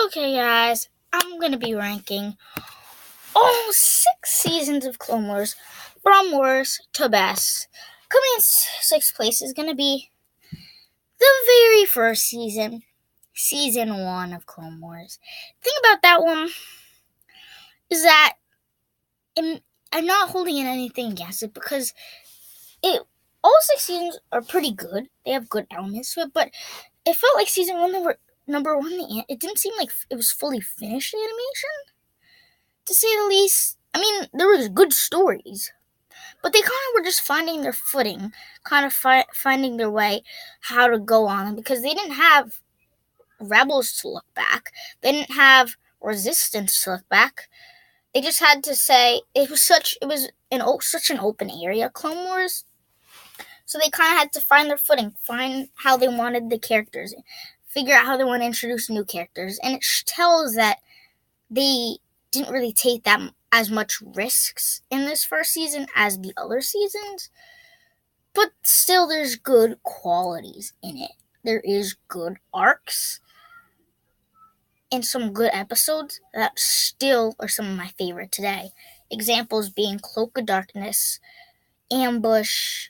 Okay, guys, I'm gonna be ranking all 6 seasons of Clone Wars from worst to best. Coming in sixth place is gonna be the very first season, season 1 of Clone Wars. The thing about that one is that I'm not holding in anything against it because all 6 seasons are pretty good. They have good elements to it, but it felt like season 1 they were number 1. It didn't seem like it was fully finished animation, to say the least. I mean, there was good stories, but they kind of were just finding their footing, kind of finding their way, how to go on, because they didn't have rebels to look back. They didn't have resistance to look back. They just had to say it was such an open area, Clone Wars. So they kind of had to find their footing, find how they wanted the characters, figure out how they want to introduce new characters, and it tells that they didn't really take that as much risks in this first season as the other seasons, but still there's good qualities in it. There is good arcs and some good episodes that still are some of my favorite today. Examples being Cloak of Darkness, Ambush,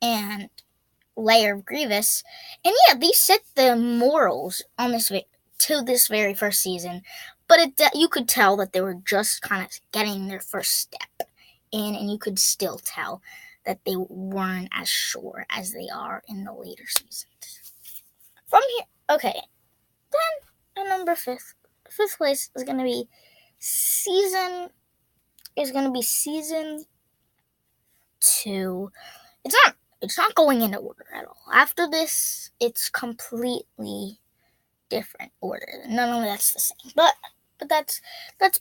and Lair of Grievous. And yeah, these set the morals on this to this very first season, but you could tell that they were just kind of getting their first step in, and you could still tell that they weren't as sure as they are in the later seasons. From here, okay, then number fifth place is gonna be season 2. It's not going in order at all. After this, it's completely different order. None of that's the same. But that's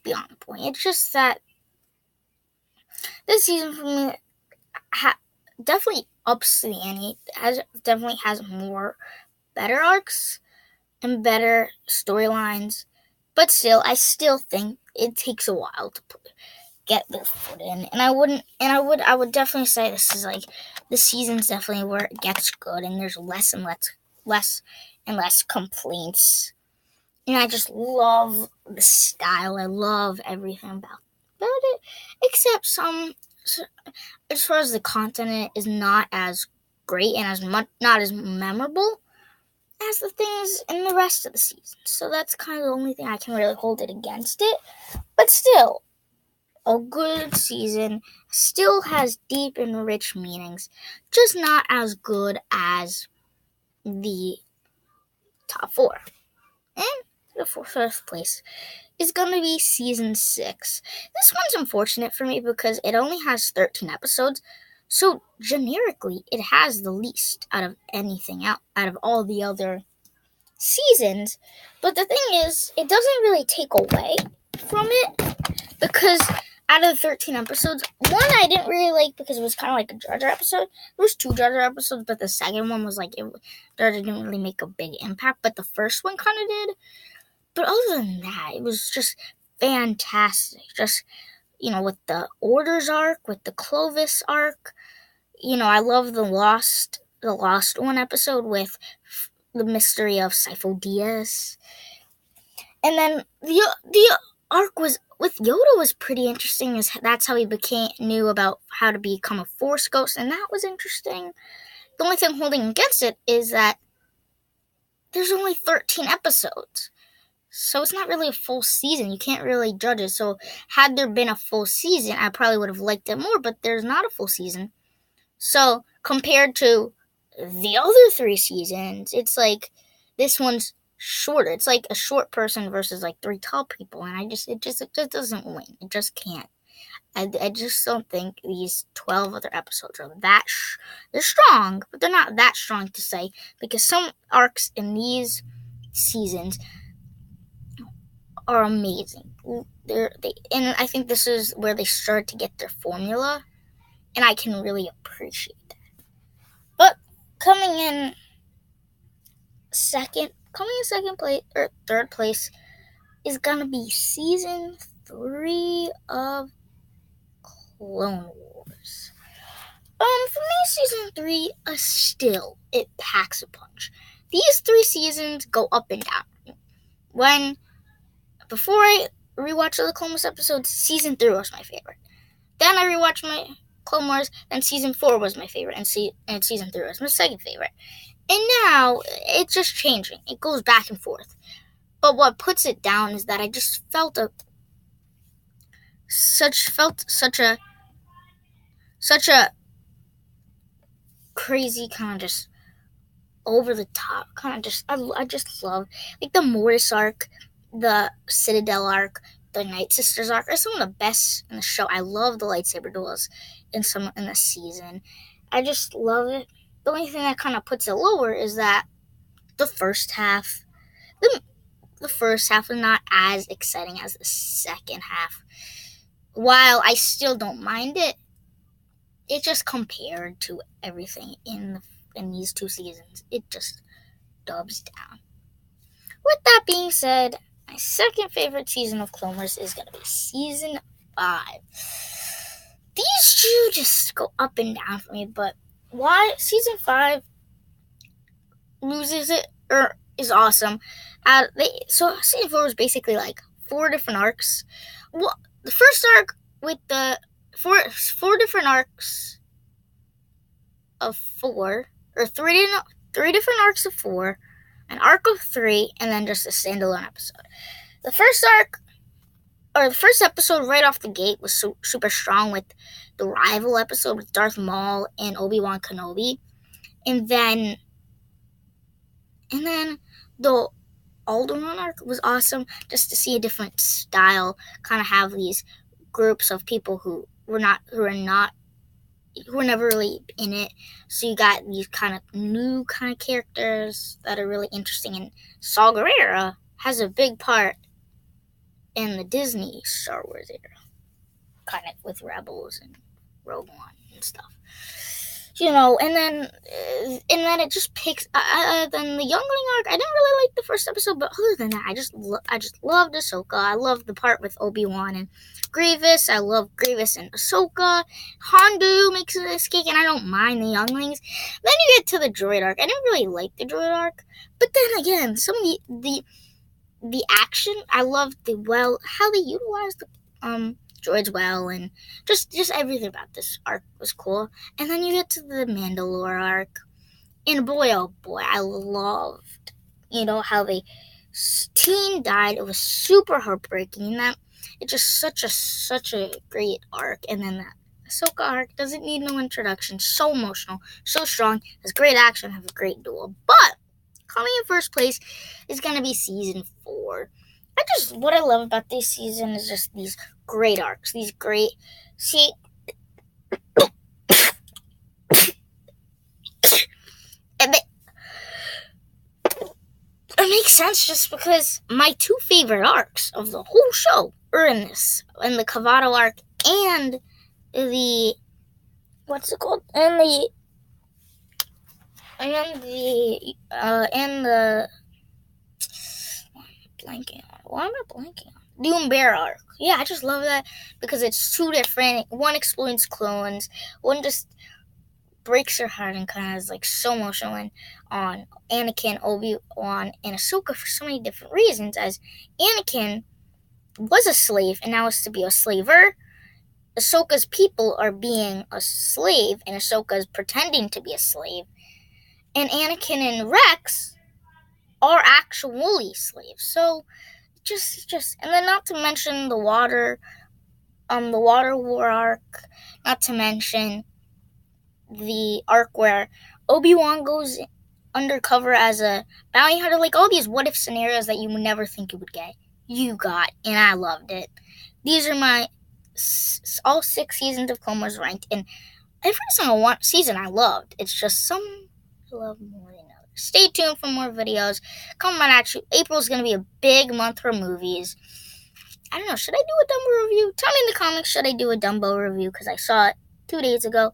beyond the point. It's just that this season for me definitely ups the ante. Definitely has more better arcs and better storylines. But still, I still think it takes a while to get their foot in. And I would definitely say this season's definitely where it gets good, and there's less and less complaints. And I just love the style. I love everything about it, except as far as the content is not as great and not as memorable as the things in the rest of the season. So that's kind of the only thing I can really hold it against it. But still, a good season, still has deep and rich meanings, just not as good as the top 4. And the first place is going to be season 6. This one's unfortunate for me because it only has 13 episodes, so generically it has the least out of all the other seasons. But the thing is, it doesn't really take away from it, because out of the 13 episodes, one I didn't really like because it was kind of like a Jar Jar episode. There was 2 Jar Jar episodes, but the second one was like, Jar Jar didn't really make a big impact, but the first one kind of did. But other than that, it was just fantastic. Just, with the Orders arc, with the Clovis arc. I love the Lost One episode with the mystery of Sifo Dyas. And then the arc with Yoda was pretty interesting, as that's how he knew about how to become a Force ghost, and that was interesting. The only thing holding against it is that there's only 13 episodes. So it's not really a full season. You can't really judge it. So had there been a full season, I probably would have liked it more, but there's not a full season. So compared to the other 3 seasons, it's like this one's shorter. It's like a short person versus like 3 tall people, and it just doesn't win. It just can't. I just don't think these 12 other episodes are that they're strong, but they're not that strong to say, because some arcs in these seasons are amazing. And I think this is where they start to get their formula, and I can really appreciate that. But coming in second place or third place is gonna be season 3 of Clone Wars. For me, season 3 still it packs a punch. These 3 seasons go up and down. Before I rewatched the Clone Wars episodes, season 3 was my favorite. Then I rewatched my Clone Wars, and season 4 was my favorite, and season 3 was my second favorite. And now it's just changing. It goes back and forth. But what puts it down is that I just felt such a crazy kind of just over the top kind of just I just love like the Mortis arc, the Citadel arc, the Night Sisters arc are some of the best in the show. I love the lightsaber duels in the season. I just love it. The only thing that kind of puts it lower is that the first half is not as exciting as the second half. While I still don't mind it, it just compared to everything in these 2 seasons, it just dubs down. With that being said, my second favorite season of Clone Wars is going to be season 5. These 2 just go up and down for me, but why season 5 loses it or is awesome. So season 4 was basically like 4 different arcs. Well, the first arc with the four different arcs of 4, or three different arcs of 4, an arc of 3, and then just a standalone episode. The first arc, or the first episode right off the gate was super strong with the rival episode with Darth Maul and Obi-Wan Kenobi. And then the Alderaan arc was awesome just to see a different style, kind of have these groups of people who were never really in it. So you got these kind of new kind of characters that are really interesting. And Saw Gerrera has a big part in the Disney Star Wars era, kind of with Rebels and Rogue One and stuff. And then it just picks. Then the Youngling arc, I didn't really like the first episode, but other than that, I just loved Ahsoka. I loved the part with Obi-Wan and Grievous. I love Grievous and Ahsoka. Hondo makes an escape, and I don't mind the Younglings. Then you get to the droid arc. I didn't really like the droid arc, but then again, some of the action, I loved how they utilized the droids well, and just everything about this arc was cool. And then you get to the Mandalore arc, and boy, oh boy, I loved, how the teen died. It was super heartbreaking, and that it's just such a great arc. And then that Ahsoka arc doesn't need no introduction. So emotional, so strong, has great action, have a great duel. But coming in first place is gonna be season 4. What I love about this season is just these great arcs. These great, it makes sense just because my 2 favorite arcs of the whole show are in the Cavato arc and the, what's it called? And the blanking on. Why am I blanking on? The Umber arc. Yeah, I just love that because it's 2 different. One explodes clones. One just breaks your heart and kind of is like so emotional on Anakin, Obi-Wan, and Ahsoka for so many different reasons. As Anakin was a slave and now is to be a slaver. Ahsoka's people are being a slave, and Ahsoka's pretending to be a slave. And Anakin and Rex are actually slaves. So and then not to mention the water war arc, not to mention the arc where Obi-Wan goes undercover as a bounty hunter, like all these what if scenarios that you would never think you would get. You got, and I loved it. These are my all 6 seasons of Clone Wars ranked, and every single season I loved. It's just some I love more than others. Stay tuned for more videos. April's going to be a big month for movies. I don't know, should I do a Dumbo review? Tell me in the comments, should I do a Dumbo review? Because I saw it 2 days ago.